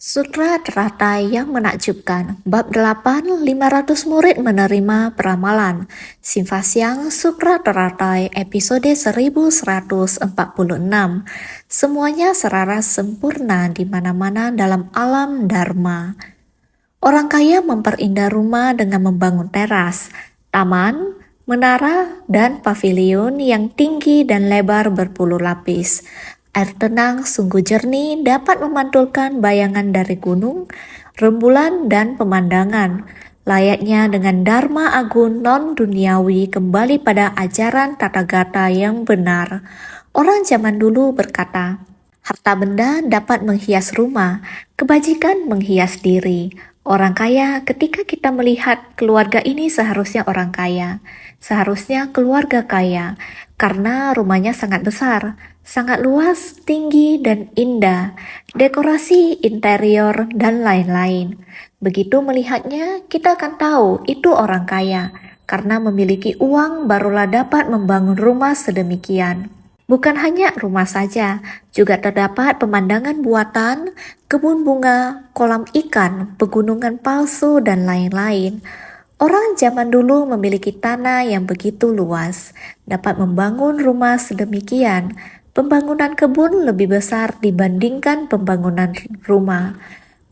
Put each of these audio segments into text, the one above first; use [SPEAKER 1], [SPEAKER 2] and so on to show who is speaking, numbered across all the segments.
[SPEAKER 1] Sutra teratai yang menakjubkan. Bab 8, 500 murid menerima peramalan. Simpasyang Sutra teratai episode 1146. Semuanya selaras sempurna di mana-mana dalam alam dharma. Orang kaya memperindah rumah dengan membangun teras, taman, menara, dan pavilion yang tinggi dan lebar berpuluh lapis. Air tenang sungguh jernih dapat memantulkan bayangan dari gunung, rembulan, dan pemandangan. Layaknya dengan Dharma Agung non-duniawi kembali pada ajaran Tathagata yang benar. Orang zaman dulu berkata, harta benda dapat menghias rumah, kebajikan menghias diri. Orang kaya, ketika kita melihat keluarga ini seharusnya orang kaya, seharusnya keluarga kaya, karena rumahnya sangat besar, sangat luas, tinggi, dan indah, dekorasi interior, dan lain-lain. Begitu melihatnya, kita akan tahu itu orang kaya, karena memiliki uang barulah dapat membangun rumah sedemikian. Bukan hanya rumah saja, juga terdapat pemandangan buatan, kebun bunga, kolam ikan, pegunungan palsu, dan lain-lain. Orang zaman dulu memiliki tanah yang begitu luas, dapat membangun rumah sedemikian. Pembangunan kebun lebih besar dibandingkan pembangunan rumah.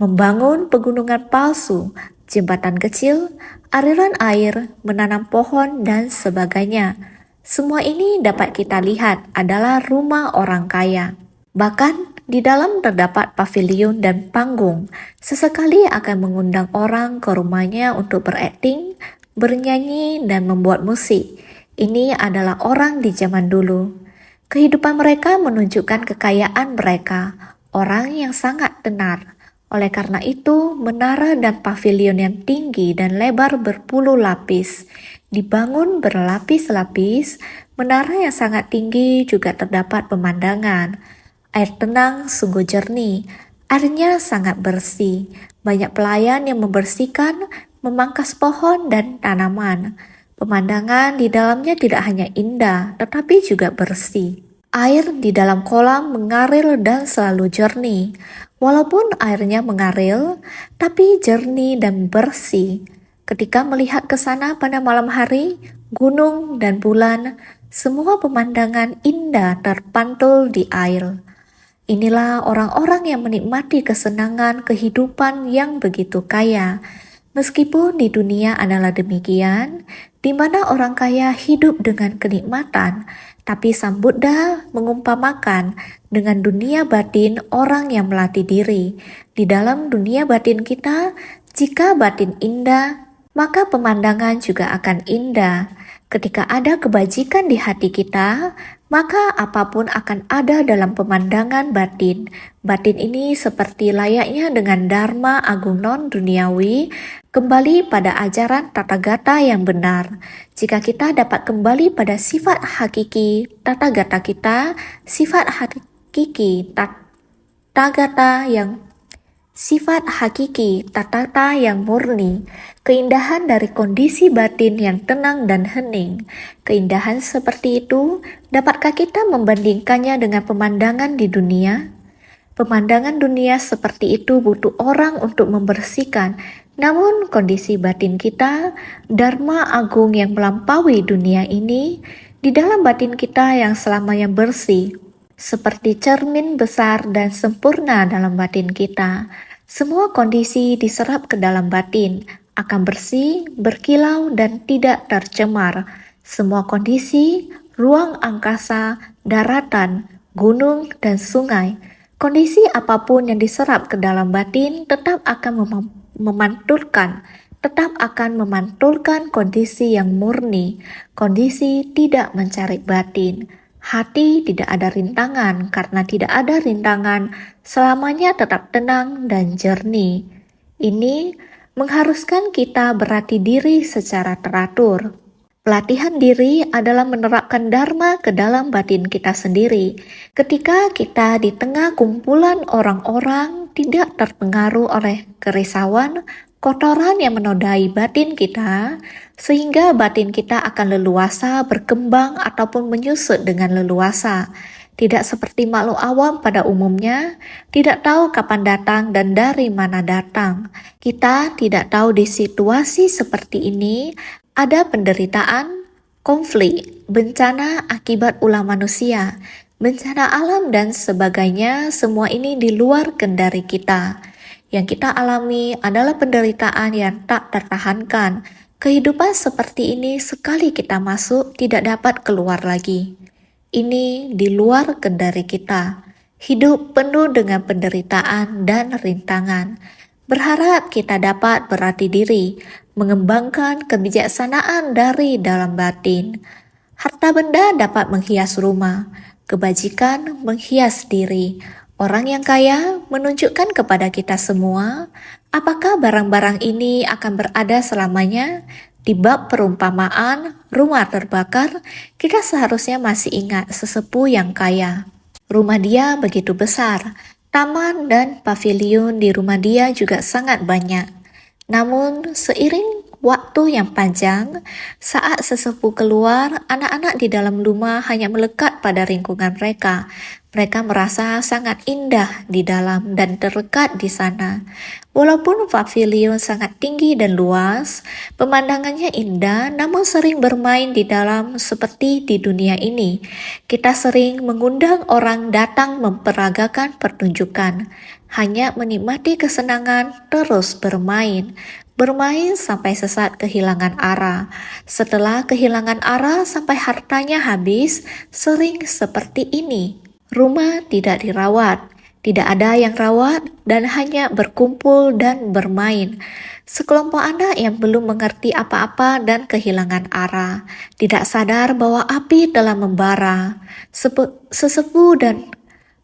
[SPEAKER 1] Membangun pegunungan palsu, jembatan kecil, aliran air, menanam pohon, dan sebagainya. Semua ini dapat kita lihat adalah rumah orang kaya. Bahkan di dalam terdapat pavilion dan panggung. Sesekali akan mengundang orang ke rumahnya untuk berakting, bernyanyi, dan membuat musik. Ini adalah orang di zaman dulu. Kehidupan mereka menunjukkan kekayaan mereka, orang yang sangat tenar. Oleh karena itu, menara dan pavilion yang tinggi dan lebar berpuluh lapis dibangun berlapis-lapis. Menara yang sangat tinggi juga terdapat pemandangan. Air tenang sungguh jernih, airnya sangat bersih. Banyak pelayan yang membersihkan, memangkas pohon dan tanaman. Pemandangan di dalamnya tidak hanya indah, tetapi juga bersih. Air di dalam kolam mengalir dan selalu jernih. Walaupun airnya mengalir, tapi jernih dan bersih. Ketika melihat ke sana pada malam hari, gunung dan bulan, semua pemandangan indah terpantul di air. Inilah orang-orang yang menikmati kesenangan kehidupan yang begitu kaya. Meskipun di dunia adalah demikian, di mana orang kaya hidup dengan kenikmatan, tapi Sang Buddha mengumpamakan dengan dunia batin orang yang melatih diri. Di dalam dunia batin kita, jika batin indah, maka pemandangan juga akan indah. Ketika ada kebajikan di hati kita, maka apapun akan ada dalam pemandangan batin. Batin ini seperti layaknya dengan Dharma Agung non-duniawi, kembali pada ajaran Tathagata yang benar. Jika kita dapat kembali pada sifat hakiki Tathagata kita, sifat hakiki Tathagata yang murni, keindahan dari kondisi batin yang tenang dan hening. Keindahan seperti itu, dapatkah kita membandingkannya dengan pemandangan di dunia? Pemandangan dunia seperti itu butuh orang untuk membersihkan, namun kondisi batin kita, Dharma Agung yang melampaui dunia ini, di dalam batin kita yang selamanya bersih, seperti cermin besar dan sempurna dalam batin kita. Semua kondisi diserap ke dalam batin, akan bersih, berkilau, dan tidak tercemar. Semua kondisi, ruang angkasa, daratan, gunung, dan sungai, kondisi apapun yang diserap ke dalam batin tetap akan memantulkan kondisi yang murni, kondisi tidak mencari batin. Hati tidak ada rintangan, karena tidak ada rintangan, selamanya tetap tenang dan jernih. Ini mengharuskan kita berlatih diri secara teratur. Pelatihan diri adalah menerapkan Dharma ke dalam batin kita sendiri. Ketika kita di tengah kumpulan orang-orang tidak terpengaruh oleh kerisauan, kotoran yang menodai batin kita, sehingga batin kita akan leluasa berkembang ataupun menyusut dengan leluasa. Tidak seperti makhluk awam pada umumnya, tidak tahu kapan datang dan dari mana datang. Kita tidak tahu di situasi seperti ini ada penderitaan, konflik, bencana akibat ulah manusia, bencana alam dan sebagainya. Semua ini di luar kendali kita. Yang kita alami adalah penderitaan yang tak tertahankan. Kehidupan seperti ini sekali kita masuk tidak dapat keluar lagi. Ini di luar kendali kita. Hidup penuh dengan penderitaan dan rintangan. Berharap kita dapat berhati diri, mengembangkan kebijaksanaan dari dalam batin. Harta benda dapat menghias rumah, kebajikan menghias diri. Orang yang kaya menunjukkan kepada kita semua, apakah barang-barang ini akan berada selamanya? Di bab perumpamaan rumah terbakar, kita seharusnya masih ingat sesepuh yang kaya. Rumah dia begitu besar, taman dan pavilion di rumah dia juga sangat banyak. Namun seiring waktu yang panjang, saat sesepuh keluar, anak-anak di dalam rumah hanya melekat pada lingkungan mereka. Mereka merasa sangat indah di dalam dan terlekat di sana. Walaupun pavilion sangat tinggi dan luas, pemandangannya indah, namun sering bermain di dalam seperti di dunia ini. Kita sering mengundang orang datang memperagakan pertunjukan, hanya menikmati kesenangan terus bermain. Bermain sampai sesat kehilangan arah. Setelah kehilangan arah sampai hartanya habis, sering seperti ini. Rumah tidak dirawat, tidak ada yang rawat dan hanya berkumpul dan bermain. Sekelompok anak yang belum mengerti apa-apa dan kehilangan arah, tidak sadar bahwa api telah membara. Sesepuh dan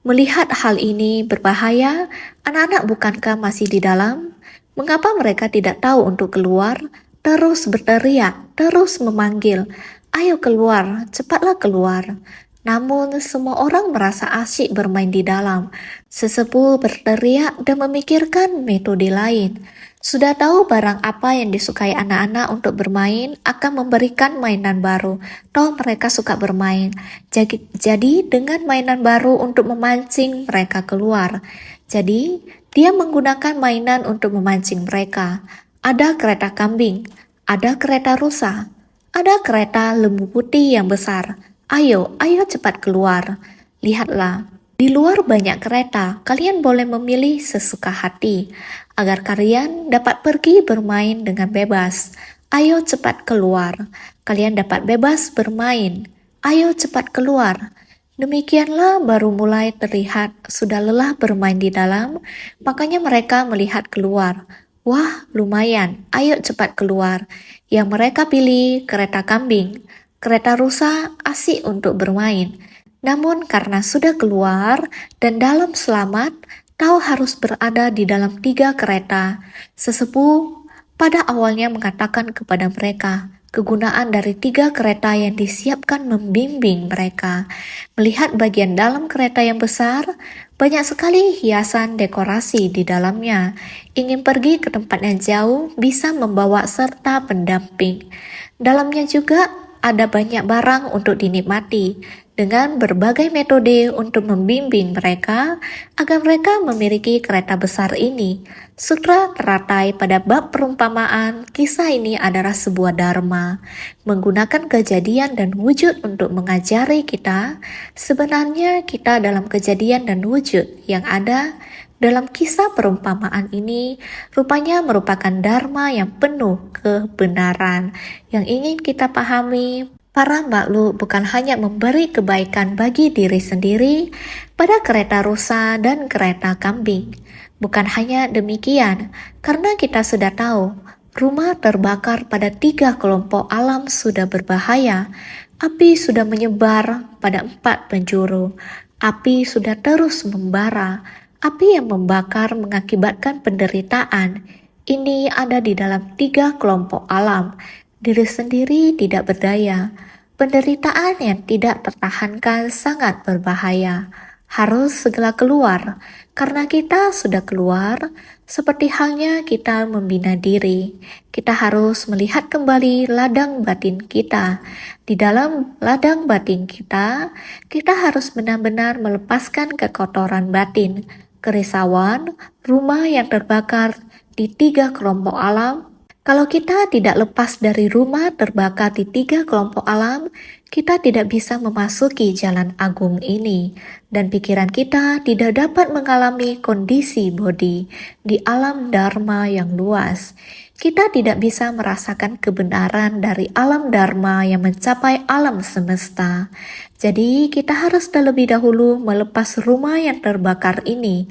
[SPEAKER 1] melihat hal ini berbahaya, anak-anak bukankah masih di dalam? Mengapa mereka tidak tahu untuk keluar? Terus berteriak, terus memanggil, "Ayo keluar, cepatlah keluar." Namun semua orang merasa asyik bermain di dalam. Sesepuh berteriak dan memikirkan metode lain. Sudah tahu barang apa yang disukai anak-anak untuk bermain, akan memberikan mainan baru. Toh mereka suka bermain. Jadi dengan mainan baru untuk memancing mereka keluar. Jadi dia menggunakan mainan untuk memancing mereka. Ada kereta kambing, ada kereta rusa, ada kereta lembu putih yang besar. Ayo cepat keluar. Lihatlah, di luar banyak kereta. Kalian boleh memilih sesuka hati, agar kalian dapat pergi bermain dengan bebas. Ayo cepat keluar. Kalian dapat bebas bermain. Ayo cepat keluar. Demikianlah baru mulai terlihat sudah lelah bermain di dalam, makanya mereka melihat keluar. Wah, lumayan, ayo cepat keluar. Yang mereka pilih kereta kambing. Kereta rusa asik untuk bermain. Namun karena sudah keluar dan dalam selamat, tahu harus berada di dalam 3 kereta. Sesepuh pada awalnya mengatakan kepada mereka, kegunaan dari 3 kereta yang disiapkan membimbing mereka. Melihat bagian dalam kereta yang besar, banyak sekali hiasan dekorasi di dalamnya. Ingin pergi ke tempat yang jauh, bisa membawa serta pendamping. Dalamnya juga ada banyak barang untuk dinikmati, dengan berbagai metode untuk membimbing mereka agar mereka memiliki kereta besar ini. Sutra teratai pada bab perumpamaan, kisah ini adalah sebuah dharma, menggunakan kejadian dan wujud untuk mengajari kita, sebenarnya kita dalam kejadian dan wujud yang ada dalam kisah perumpamaan ini rupanya merupakan dharma yang penuh kebenaran. Yang ingin kita pahami, para makhluk bukan hanya memberi kebaikan bagi diri sendiri pada kereta rusa dan kereta kambing. Bukan hanya demikian, karena kita sudah tahu, rumah terbakar pada 3 kelompok alam sudah berbahaya. Api sudah menyebar pada 4 penjuru. Api sudah terus membara. Api yang membakar mengakibatkan penderitaan. Ini ada di dalam 3 kelompok alam. Diri sendiri tidak berdaya. Penderitaan yang tidak tertahankan sangat berbahaya. harus segera keluar. Karena kita sudah keluar, seperti halnya kita membina diri. Kita harus melihat kembali ladang batin kita. Di dalam ladang batin kita, kita harus benar-benar melepaskan kekotoran batin, kerisauan, rumah yang terbakar di 3 kelompok alam. Kalau kita tidak lepas dari rumah terbakar di 3 kelompok alam, kita tidak bisa memasuki jalan agung ini, dan pikiran kita tidak dapat mengalami kondisi bodi di alam dharma yang luas. Kita tidak bisa merasakan kebenaran dari alam dharma yang mencapai alam semesta. Jadi kita harus terlebih dahulu melepas rumah yang terbakar ini.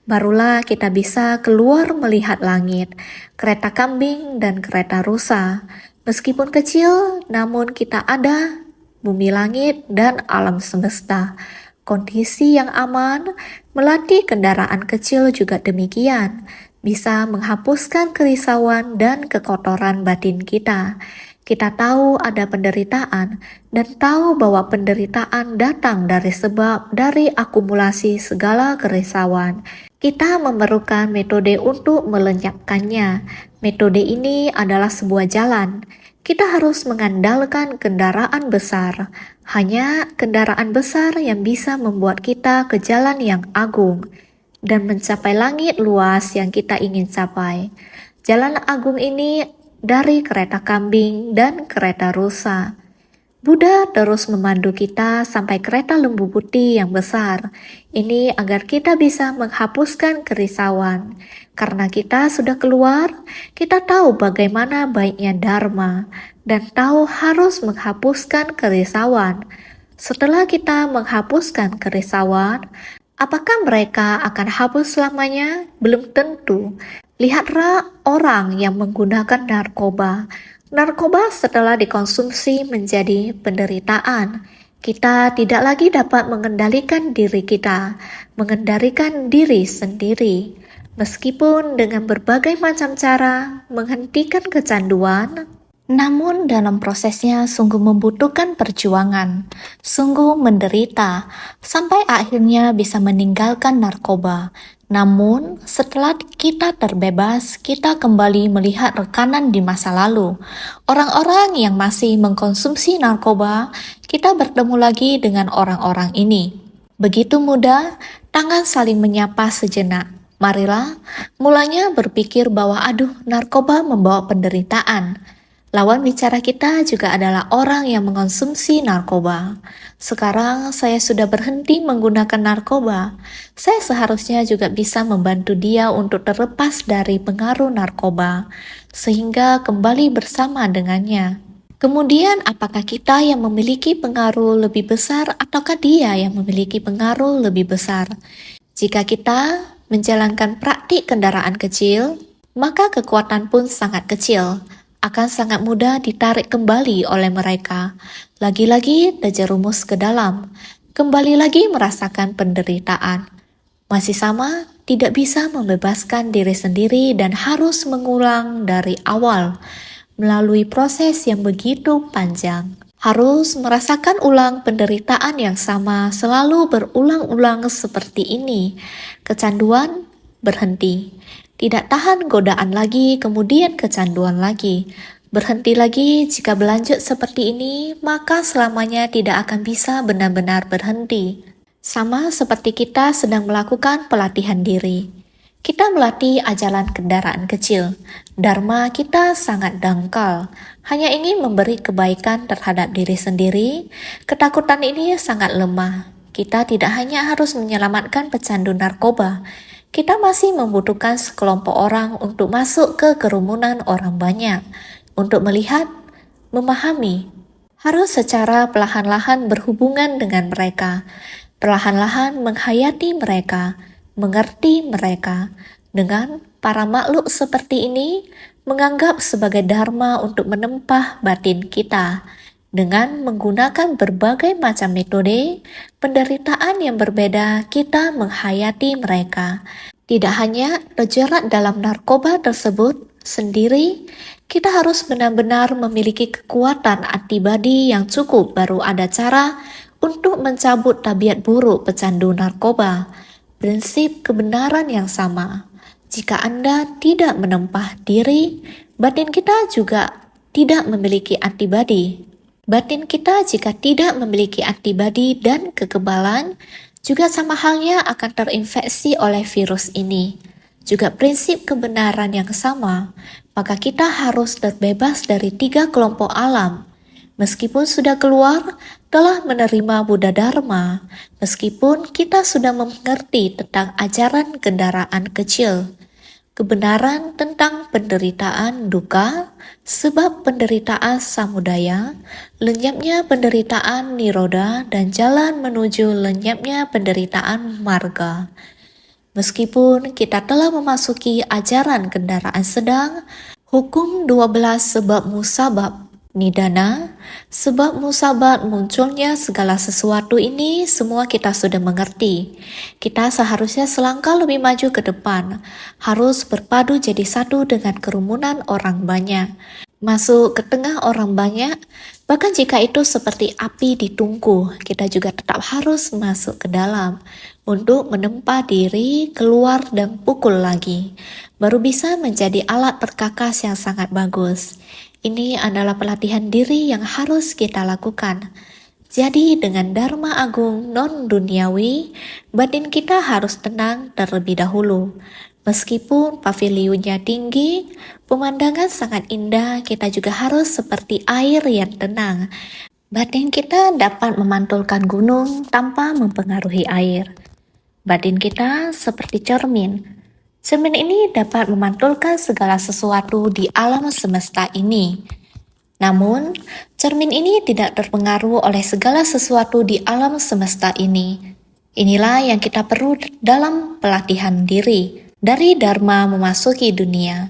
[SPEAKER 1] Barulah kita bisa keluar melihat langit, kereta kambing dan kereta rusa. Meskipun kecil, namun kita ada bumi langit dan alam semesta. Kondisi yang aman, melatih kendaraan kecil juga demikian, bisa menghapuskan kerisauan dan kekotoran batin kita. Kita tahu ada penderitaan dan tahu bahwa penderitaan datang dari akumulasi segala kerisauan. Kita memerlukan metode untuk melenyapkannya. Metode ini adalah sebuah jalan. Kita harus mengandalkan kendaraan besar. Hanya kendaraan besar yang bisa membuat kita ke jalan yang agung dan mencapai langit luas yang kita ingin capai. Jalan agung ini dari kereta kambing dan kereta rusa. Buddha terus memandu kita sampai kereta lembu putih yang besar. Ini agar kita bisa menghapuskan kerisauan. Karena kita sudah keluar, kita tahu bagaimana baiknya Dharma dan tahu harus menghapuskan kerisauan. Setelah kita menghapuskan kerisauan, apakah mereka akan hapus selamanya? Belum tentu. Lihatlah orang yang menggunakan narkoba. Narkoba setelah dikonsumsi menjadi penderitaan. Kita tidak lagi dapat mengendalikan diri kita, mengendalikan diri sendiri. Meskipun dengan berbagai macam cara menghentikan kecanduan, namun dalam prosesnya sungguh membutuhkan perjuangan, sungguh menderita, sampai akhirnya bisa meninggalkan narkoba. Namun, setelah kita terbebas, kita kembali melihat rekanan di masa lalu. Orang-orang yang masih mengkonsumsi narkoba, kita bertemu lagi dengan orang-orang ini. Begitu mudah, tangan saling menyapa sejenak. Marilah, mulanya berpikir bahwa narkoba membawa penderitaan. Lawan bicara kita juga adalah orang yang mengonsumsi narkoba. Sekarang saya sudah berhenti menggunakan narkoba. Saya seharusnya juga bisa membantu dia untuk terlepas dari pengaruh narkoba, sehingga kembali bersama dengannya. Kemudian, apakah kita yang memiliki pengaruh lebih besar ataukah dia yang memiliki pengaruh lebih besar? Jika kita menjalankan praktik kendaraan kecil, maka kekuatan pun sangat kecil. Akan sangat mudah ditarik kembali oleh mereka. Lagi-lagi terjerumus ke dalam. Kembali lagi merasakan penderitaan. Masih sama, tidak bisa membebaskan diri sendiri dan harus mengulang dari awal. Melalui proses yang begitu panjang. Harus merasakan ulang penderitaan yang sama selalu berulang-ulang seperti ini. Kecanduan berhenti. Tidak tahan godaan lagi, kemudian kecanduan lagi. Berhenti lagi, jika berlanjut seperti ini, maka selamanya tidak akan bisa benar-benar berhenti. Sama seperti kita sedang melakukan pelatihan diri. Kita melatih ajalan kendaraan kecil. Dharma kita sangat dangkal, hanya ingin memberi kebaikan terhadap diri sendiri. Ketakutan ini sangat lemah. Kita tidak hanya harus menyelamatkan pecandu narkoba, kita masih membutuhkan sekelompok orang untuk masuk ke kerumunan orang banyak, untuk melihat, memahami, harus secara perlahan-lahan berhubungan dengan mereka, perlahan-lahan menghayati mereka, mengerti mereka. Dengan para makhluk seperti ini, menganggap sebagai dharma untuk menempah batin kita. Dengan menggunakan berbagai macam metode, penderitaan yang berbeda, kita menghayati mereka. Tidak hanya terjerat dalam narkoba tersebut sendiri, kita harus benar-benar memiliki kekuatan antibodi yang cukup, baru ada cara untuk mencabut tabiat buruk pecandu narkoba, prinsip kebenaran yang sama. Jika Anda tidak menempah diri, batin kita juga tidak memiliki antibodi. Batin kita jika tidak memiliki antibodi dan kekebalan, juga sama halnya akan terinfeksi oleh virus ini. Juga prinsip kebenaran yang sama, maka kita harus terbebas dari 3 kelompok alam. Meskipun sudah keluar, telah menerima Buddha Dharma, meskipun kita sudah mengerti tentang ajaran kendaraan kecil, kebenaran tentang penderitaan duka, sebab penderitaan samudaya, lenyapnya penderitaan niroda, dan jalan menuju lenyapnya penderitaan marga. Meskipun kita telah memasuki ajaran kendaraan sedang, hukum 12 sebab musabab, nidana, sebab musabat munculnya segala sesuatu ini semua kita sudah mengerti. Kita seharusnya selangkah lebih maju ke depan, harus berpadu jadi satu dengan kerumunan orang banyak. Masuk ke tengah orang banyak, bahkan jika itu seperti api di tungku, kita juga tetap harus masuk ke dalam untuk menempa diri, keluar dan pukul lagi. Baru bisa menjadi alat perkakas yang sangat bagus. Ini adalah pelatihan diri yang harus kita lakukan. Jadi dengan Dharma Agung non-duniawi, batin kita harus tenang terlebih dahulu. Meskipun pavilionnya tinggi, pemandangan sangat indah, kita juga harus seperti air yang tenang. Batin kita dapat memantulkan gunung tanpa mempengaruhi air. Batin kita seperti cermin. Cermin ini dapat memantulkan segala sesuatu di alam semesta ini. Namun, cermin ini tidak terpengaruh oleh segala sesuatu di alam semesta ini. Inilah yang kita perlu dalam pelatihan diri. Dari Dharma memasuki dunia.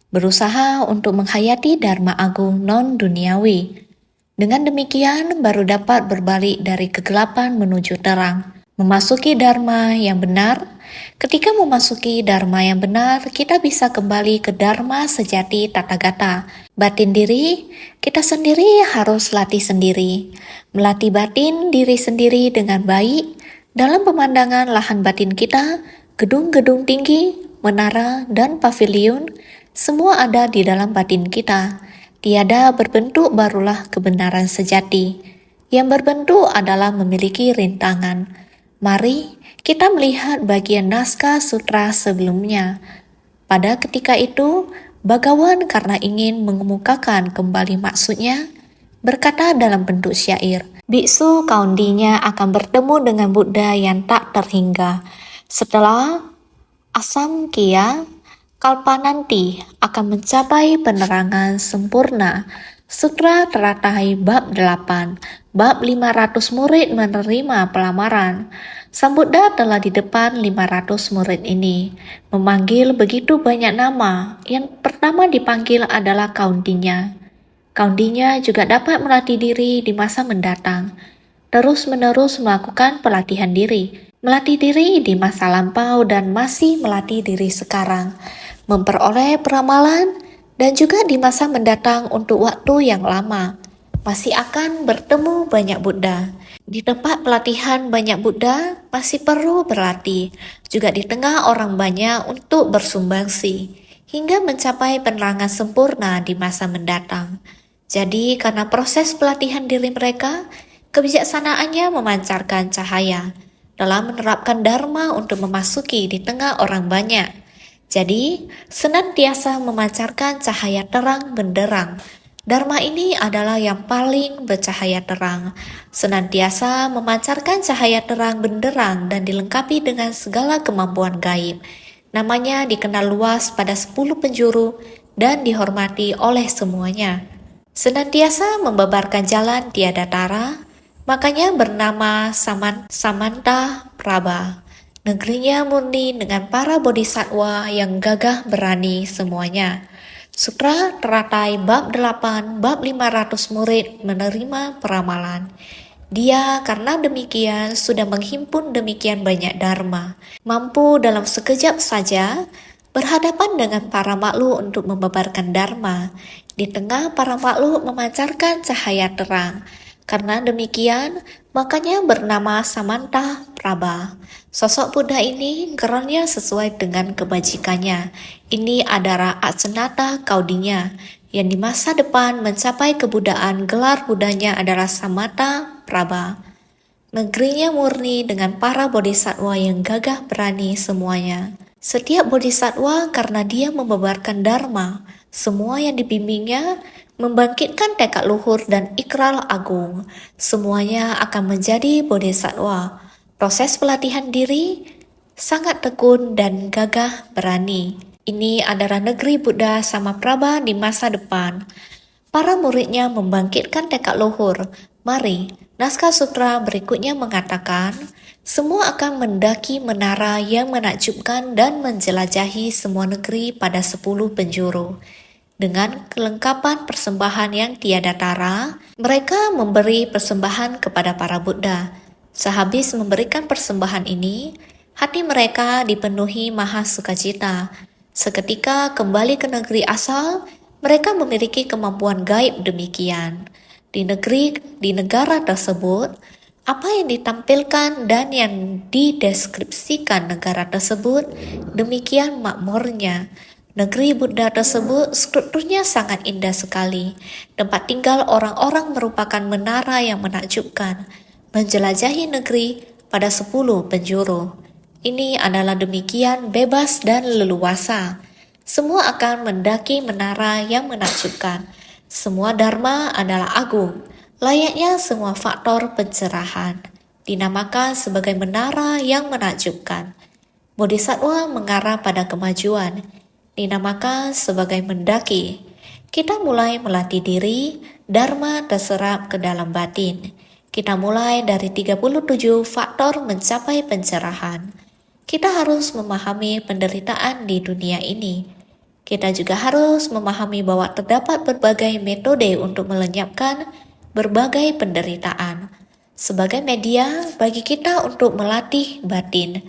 [SPEAKER 1] Berusaha untuk menghayati Dharma Agung non-duniawi. Dengan demikian baru dapat berbalik dari kegelapan menuju terang. Memasuki Dharma yang benar. Ketika memasuki Dharma yang benar, kita bisa kembali ke Dharma sejati Tathagata. Batin diri, kita sendiri harus latih sendiri. Melatih batin diri sendiri dengan baik. Dalam pemandangan lahan batin kita, gedung-gedung tinggi, menara, dan pavilion, semua ada di dalam batin kita. Tiada berbentuk barulah kebenaran sejati. Yang berbentuk adalah memiliki rintangan. Mari kita melihat bagian naskah sutra sebelumnya. Pada ketika itu, Bhagawan karena ingin mengemukakan kembali maksudnya, berkata dalam bentuk syair, biksu kaundinya akan bertemu dengan Buddha yang tak terhingga. Setelah Asamkhya Kalpananti akan mencapai penerangan sempurna. Sutra teratai bab 8, bab 500 murid menerima pelamaran. Sang Buddha telah di depan 500 murid ini, memanggil begitu banyak nama. Yang pertama dipanggil adalah kaundinya. Kaundinya juga dapat melatih diri di masa mendatang. Terus-menerus melakukan pelatihan diri. Melatih diri di masa lampau dan masih melatih diri sekarang. Memperoleh peramalan dan juga di masa mendatang untuk waktu yang lama. Masih akan bertemu banyak Buddha. Di tempat pelatihan banyak Buddha masih perlu berlatih. Juga di tengah orang banyak untuk bersumbangsi. Hingga mencapai penerangan sempurna di masa mendatang. Jadi karena proses pelatihan diri mereka, kebijaksanaannya memancarkan cahaya dalam menerapkan Dharma untuk memasuki di tengah orang banyak. Jadi, senantiasa memancarkan cahaya terang benderang. Dharma ini adalah yang paling bercahaya terang. Senantiasa memancarkan cahaya terang benderang dan dilengkapi dengan segala kemampuan gaib. Namanya dikenal luas pada 10 penjuru dan dihormati oleh semuanya. Senantiasa membabarkan jalan tiada tara, makanya bernama Samanta Prabha. Negerinya murni dengan para bodhisattva yang gagah berani semuanya. Sutra teratai bab 8, bab 500 murid menerima peramalan. Dia karena demikian sudah menghimpun demikian banyak dharma. Mampu dalam sekejap saja berhadapan dengan para makhluk untuk membabarkan dharma. Di tengah para makhluk memancarkan cahaya terang. Karena demikian, Makanya bernama Samanta Prabha. Sosok Buddha ini gerannya sesuai dengan kebajikannya. Ini adalah Atsenata Kaudinya, yang di masa depan mencapai kebudaan. Gelar Buddhanya adalah Samanta Prabha. Negerinya murni dengan para bodhisattva yang gagah berani semuanya. Setiap bodhisattva karena dia membabarkan dharma, semua yang dibimbingnya membangkitkan tekad luhur dan ikrar agung. Semuanya akan menjadi bodhisattva. Proses pelatihan diri sangat tekun dan gagah berani. Ini adalah negeri Buddha Samaprabha di masa depan. Para muridnya membangkitkan tekad luhur. Mari, naskah sutra berikutnya mengatakan, semua akan mendaki menara yang menakjubkan dan menjelajahi semua negeri pada 10 penjuru. Dengan kelengkapan persembahan yang tiada tara, mereka memberi persembahan kepada para Buddha. Sehabis memberikan persembahan ini, hati mereka dipenuhi maha sukacita. Seketika kembali ke negeri asal, mereka memiliki kemampuan gaib demikian. Di negara tersebut, apa yang ditampilkan dan yang dideskripsikan negara tersebut, demikian makmurnya. Negeri Buddha tersebut strukturnya sangat indah sekali. Tempat tinggal orang-orang merupakan menara yang menakjubkan. Menjelajahi negeri pada 10 penjuru. Ini adalah demikian bebas dan leluasa. Semua akan mendaki menara yang menakjubkan. Semua dharma adalah agung, layaknya semua faktor pencerahan. Dinamakan sebagai menara yang menakjubkan. Bodhisattva mengarah pada kemajuan. Dinamakan sebagai mendaki. Kita mulai melatih diri, dharma terserap ke dalam batin. Kita mulai dari 37 faktor mencapai pencerahan. Kita harus memahami penderitaan di dunia ini. Kita juga harus memahami bahwa terdapat berbagai metode untuk melenyapkan berbagai penderitaan. Sebagai media bagi kita untuk melatih batin.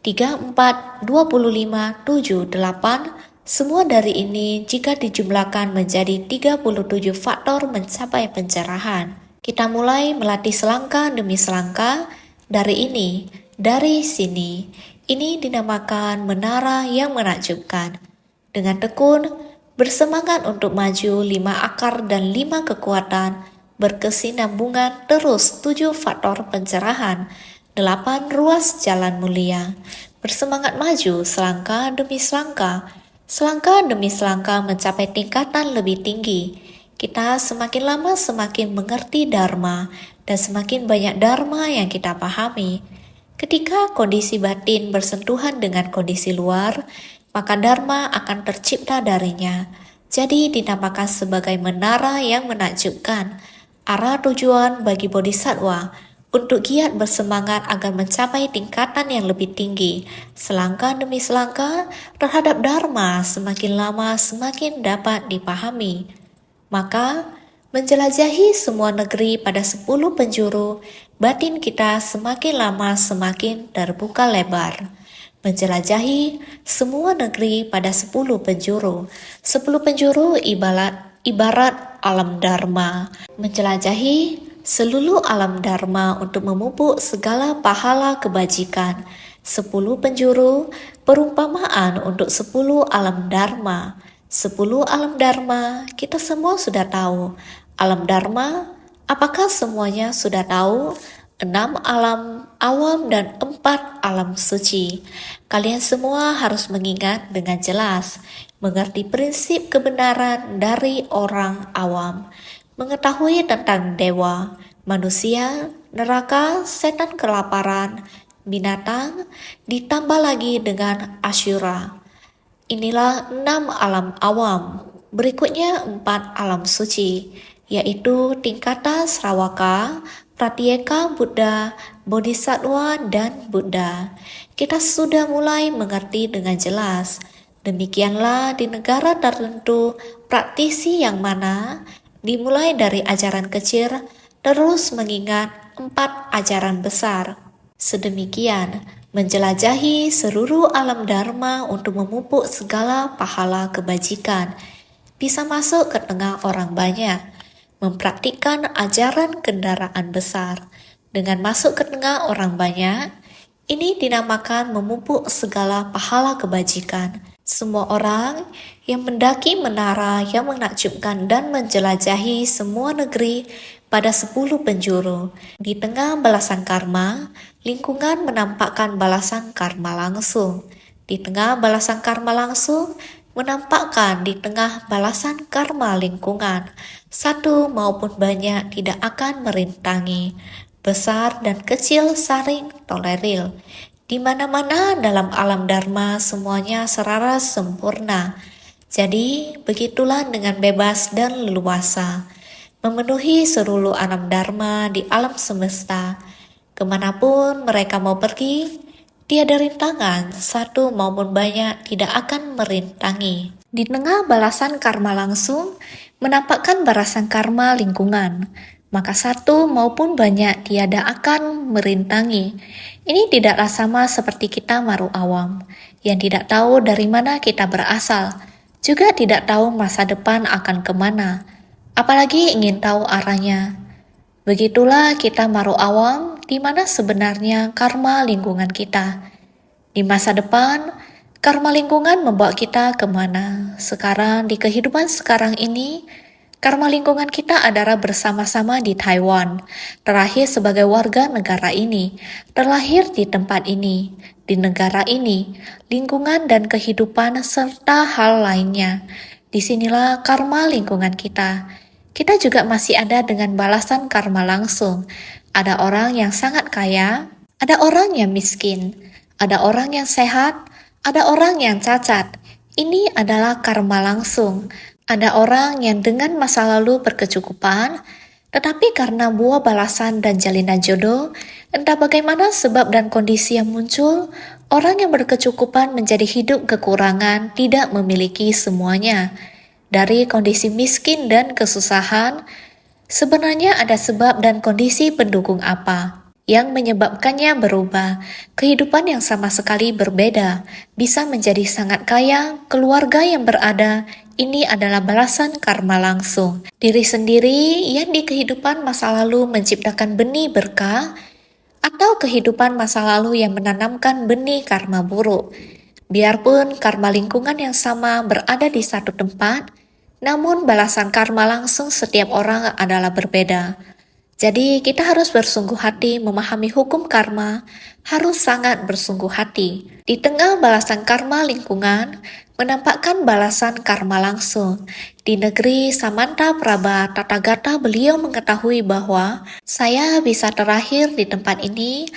[SPEAKER 1] 3, 4, 25, 7, 8, semua dari ini jika dijumlahkan menjadi 37 faktor mencapai pencerahan. Kita mulai melatih selangkah demi selangkah dari ini, dari sini. Ini dinamakan menara yang menakjubkan. Dengan tekun, bersemangat untuk maju 5 akar dan 5 kekuatan, berkesinambungan terus 7 faktor pencerahan, 8 ruas jalan mulia. Bersemangat maju selangkah demi selangkah mencapai tingkatan lebih tinggi. Kita semakin lama semakin mengerti dharma dan semakin banyak dharma yang kita pahami. Ketika kondisi batin bersentuhan dengan kondisi luar, maka dharma akan tercipta darinya. Jadi dinamakan sebagai menara yang menakjubkan. Arah tujuan bagi bodhisattva untuk giat bersemangat agar mencapai tingkatan yang lebih tinggi. Selangkah demi selangkah terhadap dharma semakin lama semakin dapat dipahami. Maka menjelajahi semua negeri pada 10 penjuru, batin kita semakin lama semakin terbuka lebar. Menjelajahi semua negeri pada 10 penjuru. 10 penjuru ibarat alam dharma. Menjelajahi seluruh alam dharma untuk memupuk segala pahala kebajikan. 10 penjuru perumpamaan untuk 10 alam dharma. 10 alam dharma kita semua sudah tahu. Alam dharma, apakah semuanya sudah tahu? 6 alam awam dan 4 alam suci. Kalian semua harus mengingat dengan jelas, mengerti prinsip kebenaran dari orang awam, mengetahui tentang dewa, manusia, neraka, setan kelaparan, binatang, ditambah lagi dengan asyura. Inilah 6 alam awam. Berikutnya 4 alam suci, yaitu tingkatan Sravaka, Pratyeka Buddha, Bodhisattva, dan Buddha. Kita sudah mulai mengerti dengan jelas. Demikianlah di negara tertentu, praktisi yang mana dimulai dari ajaran kecil, terus mengingat 4 ajaran besar. Sedemikian, menjelajahi seluruh alam dharma untuk memupuk segala pahala kebajikan, bisa masuk ke tengah orang banyak, mempraktikkan ajaran kendaraan besar, Dengan masuk ke tengah orang banyak, ini dinamakan memupuk segala pahala kebajikan. Semua orang yang mendaki menara yang menakjubkan dan menjelajahi semua negeri pada 10 penjuru. Di tengah balasan karma, lingkungan menampakkan balasan karma langsung. Di tengah balasan karma langsung, menampakkan di tengah balasan karma lingkungan. Satu maupun banyak tidak akan merintangi. Besar dan kecil saling tolerir. Di mana-mana dalam alam dharma semuanya seraras sempurna. Jadi begitulah dengan bebas dan leluasa, memenuhi seluruh alam dharma di alam semesta. Kemanapun mereka mau pergi, tiada rintangan, satu maupun banyak tidak akan merintangi. Di tengah balasan karma langsung, menampakkan balasan karma lingkungan, maka satu maupun banyak tiada akan merintangi. Ini tidaklah sama seperti kita maru awam, yang tidak tahu dari mana kita berasal, juga tidak tahu masa depan akan kemana, apalagi ingin tahu arahnya. Begitulah kita maru awam, di mana sebenarnya karma lingkungan kita. Di masa depan, karma lingkungan membawa kita kemana? Sekarang, di kehidupan sekarang ini, karma lingkungan kita adalah bersama-sama di Taiwan, terlahir sebagai warga negara ini, terlahir di tempat ini, di negara ini, lingkungan dan kehidupan serta hal lainnya. Disinilah karma lingkungan kita. Kita juga masih ada dengan balasan karma langsung. Ada orang yang sangat kaya, ada orang yang miskin, ada orang yang sehat, ada orang yang cacat. Ini adalah karma langsung. Ada orang yang dengan masa lalu berkecukupan, tetapi karena buah balasan dan jalinan jodoh, entah bagaimana sebab dan kondisi yang muncul, orang yang berkecukupan menjadi hidup kekurangan, tidak memiliki semuanya. Dari kondisi miskin dan kesusahan, sebenarnya ada sebab dan kondisi pendukung apa yang menyebabkannya berubah. Kehidupan yang sama sekali berbeda, bisa menjadi sangat kaya, keluarga yang berada, ini adalah balasan karma langsung. Diri sendiri yang di kehidupan masa lalu menciptakan benih berkah, atau kehidupan masa lalu yang menanamkan benih karma buruk. Biarpun karma lingkungan yang sama berada di satu tempat, namun balasan karma langsung setiap orang adalah berbeda. Jadi kita harus bersungguh hati memahami hukum karma, harus sangat bersungguh hati. Di tengah balasan karma lingkungan, menampakkan balasan karma langsung. Di negeri Samanta Prabha Tathagata beliau mengetahui bahwa saya bisa terlahir di tempat ini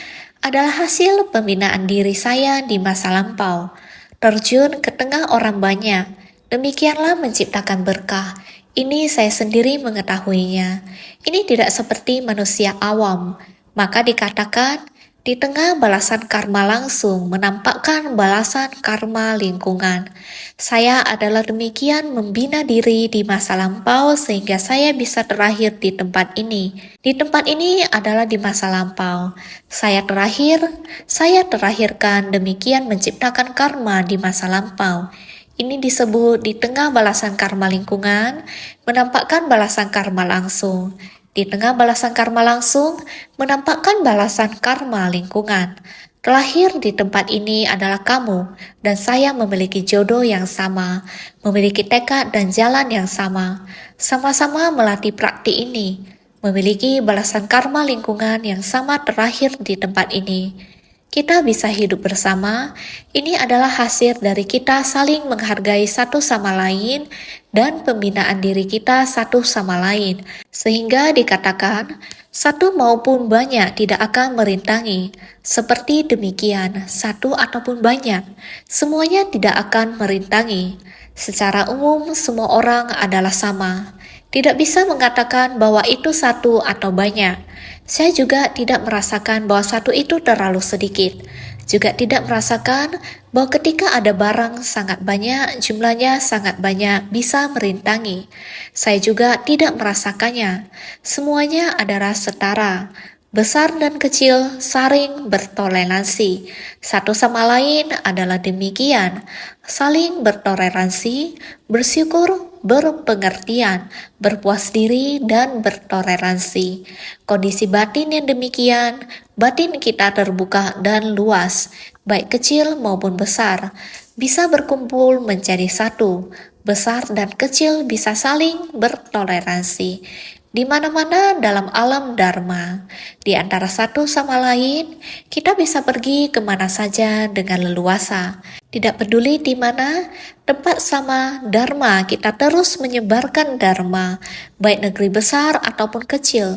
[SPEAKER 1] adalah hasil pembinaan diri saya di masa lampau. Terjun ke tengah orang banyak, demikianlah menciptakan berkah. Ini saya sendiri mengetahuinya. Ini tidak seperti manusia awam. Maka dikatakan, di tengah balasan karma langsung menampakkan balasan karma lingkungan. Saya adalah demikian membina diri di masa lampau sehingga saya bisa terlahir di tempat ini. Di tempat ini adalah di masa lampau. Saya terlahirkan demikian menciptakan karma di masa lampau. Ini disebut di tengah balasan karma lingkungan, menampakkan balasan karma langsung. Di tengah balasan karma langsung, menampakkan balasan karma lingkungan. Terlahir di tempat ini adalah kamu, dan saya memiliki jodoh yang sama, memiliki tekad dan jalan yang sama. Sama-sama melatih praktik ini, memiliki balasan karma lingkungan yang sama terlahir di tempat ini. Kita bisa hidup bersama, ini adalah hasil dari kita saling menghargai satu sama lain dan pembinaan diri kita satu sama lain. Sehingga dikatakan, satu maupun banyak tidak akan merintangi. Seperti demikian, satu ataupun banyak, semuanya tidak akan merintangi. Secara umum, semua orang adalah sama. Tidak bisa mengatakan bahwa itu satu atau banyak. Saya juga tidak merasakan bahwa satu itu terlalu sedikit. Juga tidak merasakan bahwa ketika ada barang sangat banyak, jumlahnya sangat banyak, bisa merintangi. Saya juga tidak merasakannya. Semuanya adalah setara. Besar dan kecil saling bertoleransi. Satu sama lain adalah demikian. Saling bertoleransi, bersyukur, berpengertian, berpuas diri, dan bertoleransi. Kondisi batin yang demikian, batin kita terbuka dan luas, baik kecil maupun besar, bisa berkumpul menjadi satu. Besar dan kecil bisa saling bertoleransi di mana-mana dalam alam Dharma. Di antara satu sama lain, kita bisa pergi kemana saja dengan leluasa. Tidak peduli di mana tempat sama Dharma, kita terus menyebarkan Dharma, baik negeri besar ataupun kecil.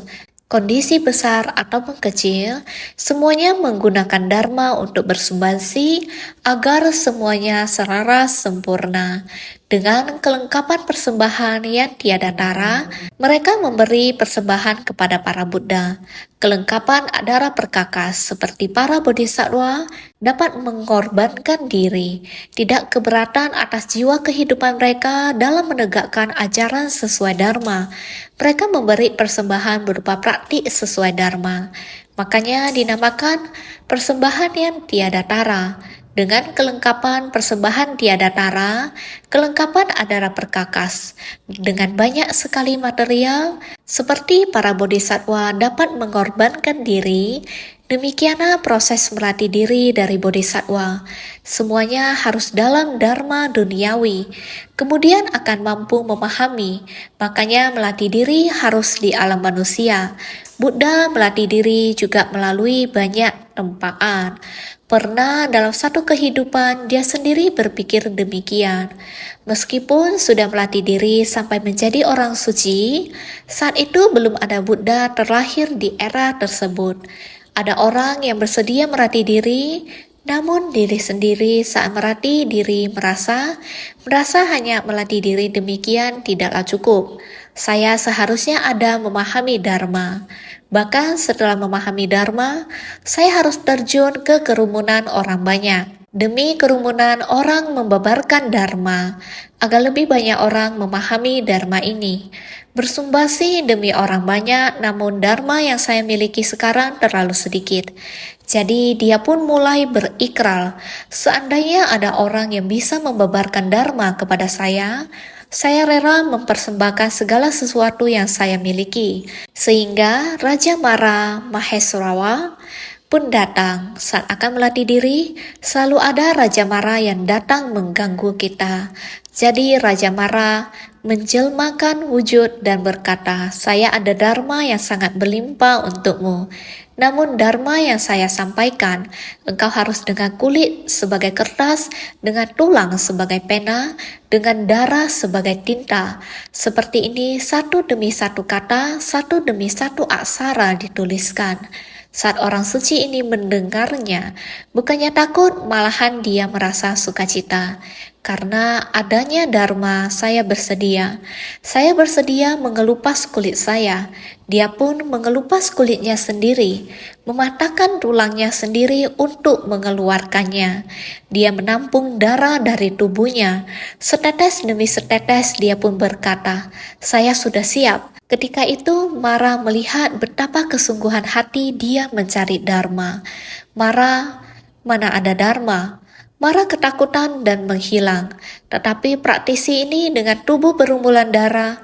[SPEAKER 1] Kondisi besar ataupun kecil, semuanya menggunakan Dharma untuk bersumbangsi agar semuanya selaras sempurna. Dengan kelengkapan persembahan yang tiada tara, mereka memberi persembahan kepada para Buddha. Kelengkapan adara perkakas seperti para bodhisattva dapat mengorbankan diri, tidak keberatan atas jiwa kehidupan mereka dalam menegakkan ajaran sesuai Dharma. Mereka memberi persembahan berupa praktik sesuai Dharma. Makanya dinamakan persembahan yang tiada tara. Dengan kelengkapan persembahan tiada tara, kelengkapan adara perkakas, dengan banyak sekali material, seperti para bodhisattva dapat mengorbankan diri, demikianlah proses melatih diri dari bodhisattva. Semuanya harus dalam dharma duniawi, kemudian akan mampu memahami, makanya melatih diri harus di alam manusia. Buddha melatih diri juga melalui banyak tempaan. Pernah dalam satu kehidupan dia sendiri berpikir demikian. Meskipun sudah melatih diri sampai menjadi orang suci, saat itu belum ada Buddha terlahir di era tersebut. Ada orang yang bersedia melatih diri, namun diri sendiri saat melatih diri merasa hanya melatih diri demikian tidaklah cukup. Saya seharusnya ada memahami Dharma. Bahkan setelah memahami Dharma, saya harus terjun ke kerumunan orang banyak. Demi kerumunan orang membabarkan Dharma, agar lebih banyak orang memahami Dharma ini. Bersumbangsi demi orang banyak, namun Dharma yang saya miliki sekarang terlalu sedikit. Jadi dia pun mulai berikrar, seandainya ada orang yang bisa membabarkan Dharma kepada saya rela mempersembahkan segala sesuatu yang saya miliki. Sehingga Raja Mara Maheswara pun datang. Saat akan melatih diri, selalu ada Raja Mara yang datang mengganggu kita. Jadi Raja Mara menjelmakan wujud dan berkata, "Saya ada dharma yang sangat berlimpah untukmu. Namun dharma yang saya sampaikan, engkau harus dengan kulit sebagai kertas, dengan tulang sebagai pena, dengan darah sebagai tinta. Seperti ini satu demi satu kata, satu demi satu aksara dituliskan." Saat orang suci ini mendengarnya, bukannya takut, malahan dia merasa sukacita. Karena adanya dharma, saya bersedia. Saya bersedia mengelupas kulit saya. Dia pun mengelupas kulitnya sendiri, mematahkan tulangnya sendiri untuk mengeluarkannya. Dia menampung darah dari tubuhnya. Setetes demi setetes dia pun berkata, "Saya sudah siap." Ketika itu Mara melihat betapa kesungguhan hati dia mencari dharma. Mara, mana ada dharma? Mara ketakutan dan menghilang. Tetapi praktisi ini dengan tubuh berumulan darah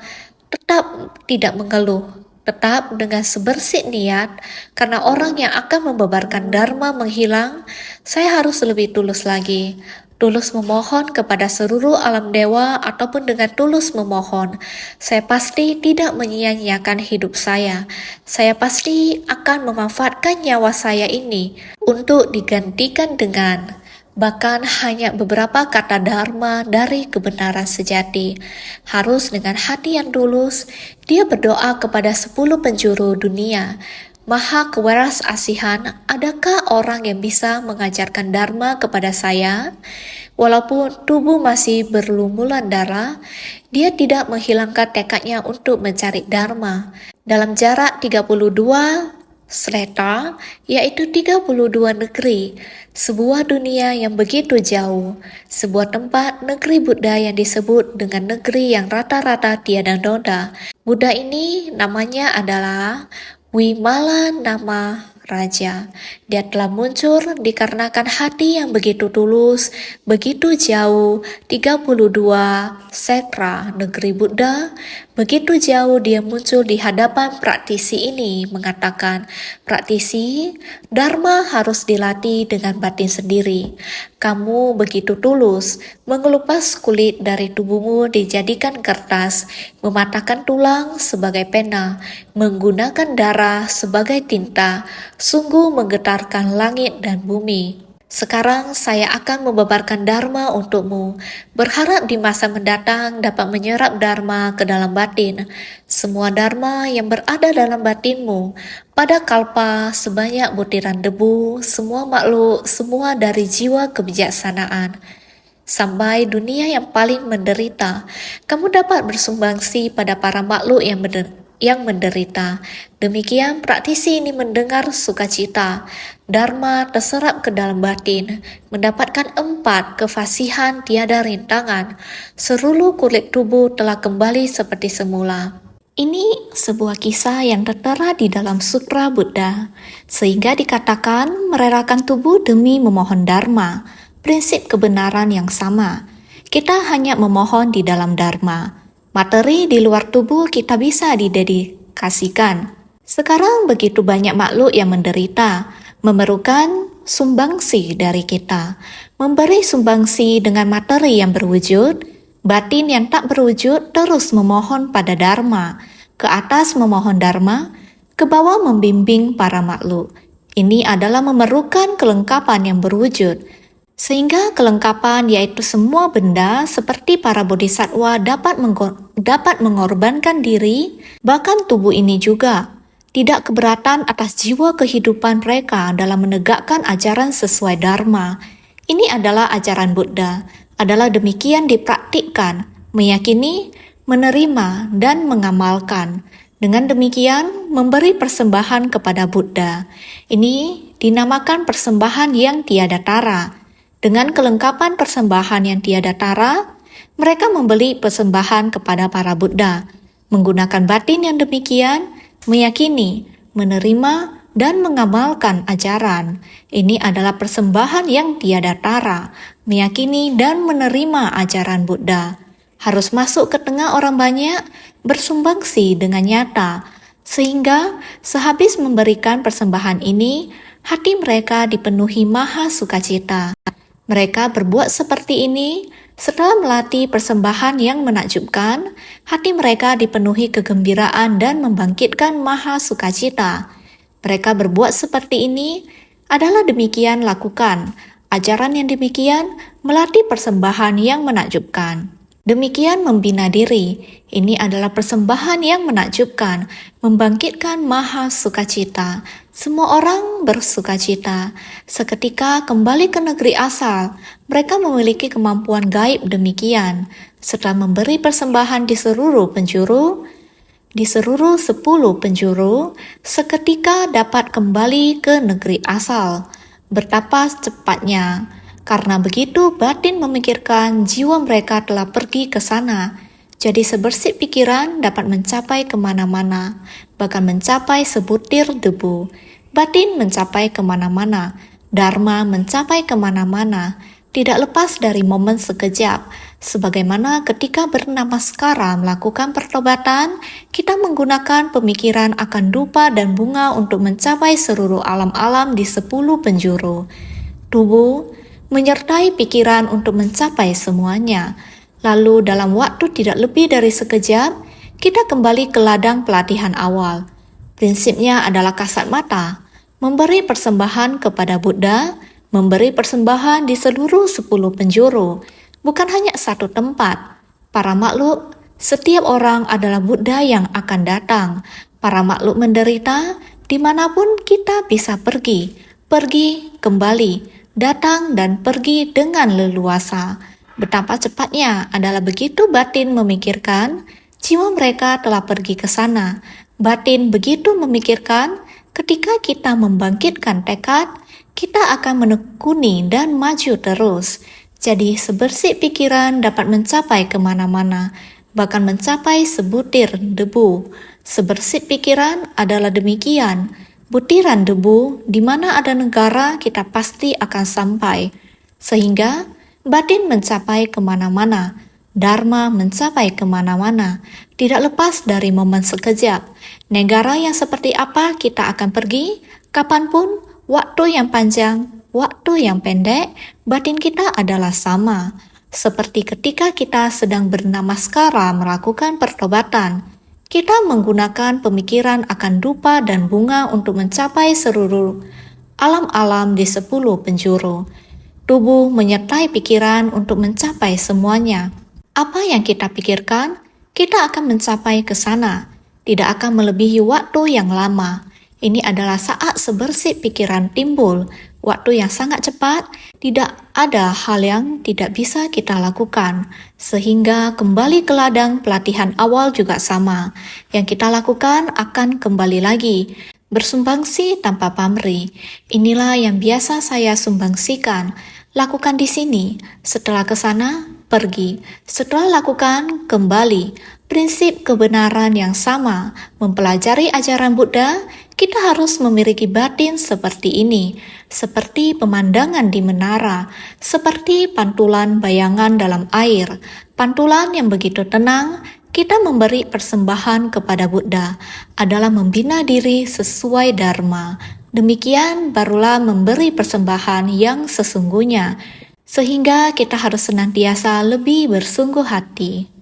[SPEAKER 1] tetap tidak mengeluh. Tetap dengan sebersih niat, karena orang yang akan membabarkan dharma menghilang, saya harus lebih tulus lagi. Tulus memohon kepada seluruh alam dewa ataupun dengan tulus memohon, saya pasti tidak menyia-nyiakan hidup saya. Saya pasti akan memanfaatkan nyawa saya ini untuk digantikan dengan bahkan hanya beberapa kata dharma dari kebenaran sejati. Harus dengan hati yang tulus, dia berdoa kepada 10 penjuru dunia. Maha keweras asihan, adakah orang yang bisa mengajarkan dharma kepada saya? Walaupun tubuh masih berlumuran darah, dia tidak menghilangkan tekadnya untuk mencari dharma. Dalam jarak 32 Sreta, yaitu 32 negeri, sebuah dunia yang begitu jauh, sebuah tempat negeri Buddha yang disebut dengan negeri yang rata-rata tiada noda. Buddha ini namanya adalah Wimala Nama Raja. Dia telah muncul dikarenakan hati yang begitu tulus, begitu jauh, 32 sekra negeri Buddha, begitu jauh dia muncul di hadapan praktisi ini mengatakan, praktisi, Dharma harus dilatih dengan batin sendiri. Kamu begitu tulus, mengelupas kulit dari tubuhmu dijadikan kertas, mematahkan tulang sebagai pena, menggunakan darah sebagai tinta, sungguh menggetarkan langit dan bumi. Sekarang saya akan membabarkan Dharma untukmu, berharap di masa mendatang dapat menyerap Dharma ke dalam batin. Semua Dharma yang berada dalam batinmu, pada kalpa sebanyak butiran debu, semua makhluk, semua dari jiwa kebijaksanaan. Sampai dunia yang paling menderita, kamu dapat bersumbangsi pada para makhluk yang menderita. Demikian praktisi ini mendengar sukacita. Dharma terserap ke dalam batin, mendapatkan 4 kefasihan tiada rintangan. Seluruh kulit tubuh telah kembali seperti semula. Ini sebuah kisah yang tertera di dalam Sutra Buddha, sehingga dikatakan merelakan tubuh demi memohon Dharma, prinsip kebenaran yang sama. Kita hanya memohon di dalam Dharma. Materi di luar tubuh kita bisa didedikasikan. Sekarang begitu banyak makhluk yang menderita, memerlukan sumbangsi dari kita. Memberi sumbangsi dengan materi yang berwujud, batin yang tak berwujud terus memohon pada Dharma, ke atas memohon Dharma, ke bawah membimbing para makhluk. Ini adalah memerlukan kelengkapan yang berwujud, sehingga kelengkapan yaitu semua benda seperti para bodhisattva dapat mengorbankan diri, bahkan tubuh ini juga. Tidak keberatan atas jiwa kehidupan mereka dalam menegakkan ajaran sesuai Dharma. Ini adalah ajaran Buddha, adalah demikian dipraktikkan, meyakini, menerima, dan mengamalkan. Dengan demikian, memberi persembahan kepada Buddha. Ini dinamakan persembahan yang tiada tara. Dengan kelengkapan persembahan yang tiada tara, mereka membeli persembahan kepada para Buddha. Menggunakan batin yang demikian, meyakini, menerima, dan mengamalkan ajaran. Ini adalah persembahan yang tiada tara, meyakini dan menerima ajaran Buddha. Harus masuk ke tengah orang banyak, bersumbangsi dengan nyata, sehingga sehabis memberikan persembahan ini, hati mereka dipenuhi maha sukacita. Mereka berbuat seperti ini setelah melatih persembahan yang menakjubkan, hati mereka dipenuhi kegembiraan dan membangkitkan maha sukacita. Mereka berbuat seperti ini adalah demikian lakukan. Ajaran yang demikian melatih persembahan yang menakjubkan. Demikian membina diri. Ini adalah persembahan yang menakjubkan, membangkitkan maha sukacita. Semua orang bersukacita. Seketika kembali ke negeri asal, mereka memiliki kemampuan gaib demikian. Setelah memberi persembahan di seluruh 10 penjuru, seketika dapat kembali ke negeri asal. Betapa cepatnya. Karena begitu batin memikirkan jiwa mereka telah pergi ke sana. Jadi sebersih pikiran dapat mencapai kemana-mana, bahkan mencapai sebutir debu. Batin mencapai kemana-mana, Dharma mencapai kemana-mana, tidak lepas dari momen sekejap. Sebagaimana ketika bernamaskara melakukan pertobatan, kita menggunakan pemikiran akan dupa dan bunga untuk mencapai seluruh alam-alam di 10 penjuru. Tubuh menyertai pikiran untuk mencapai semuanya. Lalu dalam waktu tidak lebih dari sekejap, kita kembali ke ladang pelatihan awal. Prinsipnya adalah kasat mata, memberi persembahan kepada Buddha, memberi persembahan di seluruh 10 penjuru, bukan hanya satu tempat. Para makhluk, setiap orang adalah Buddha yang akan datang. Para makhluk menderita, dimanapun kita bisa pergi, kembali, datang dan pergi dengan leluasa. Betapa cepatnya adalah begitu batin memikirkan, jiwa mereka telah pergi ke sana. Batin begitu memikirkan, ketika kita membangkitkan tekad, kita akan menekuni dan maju terus. Jadi sebersih pikiran dapat mencapai kemana-mana, bahkan mencapai sebutir debu. Sebersih pikiran adalah demikian. butiran debu di mana ada negara kita pasti akan sampai. Sehingga batin mencapai kemana-mana, dharma mencapai kemana-mana, tidak lepas dari momen sekejap. Negara yang seperti apa kita akan pergi, kapanpun, waktu yang panjang, waktu yang pendek, batin kita adalah sama. Seperti ketika kita sedang bernamaskara melakukan pertobatan, kita menggunakan pemikiran akan dupa dan bunga untuk mencapai seluruh alam-alam di 10 penjuru. Tubuh menyertai pikiran untuk mencapai semuanya. Apa yang kita pikirkan, kita akan mencapai ke sana. Tidak akan melebihi waktu yang lama. Ini adalah saat sebersih pikiran timbul. Waktu yang sangat cepat, tidak ada hal yang tidak bisa kita lakukan. Sehingga kembali ke ladang pelatihan awal juga sama. Yang kita lakukan akan kembali lagi. Bersumbangsi tanpa pamrih. Inilah yang biasa saya sumbangsikan. Lakukan di sini. Setelah ke sana, pergi. Setelah lakukan, kembali. Prinsip kebenaran yang sama. Mempelajari ajaran Buddha, kita harus memiliki batin seperti ini, seperti pemandangan di menara, seperti pantulan bayangan dalam air, pantulan yang begitu tenang. Kita memberi persembahan kepada Buddha adalah membina diri sesuai dharma. Demikian barulah memberi persembahan yang sesungguhnya, sehingga kita harus senantiasa lebih bersungguh hati.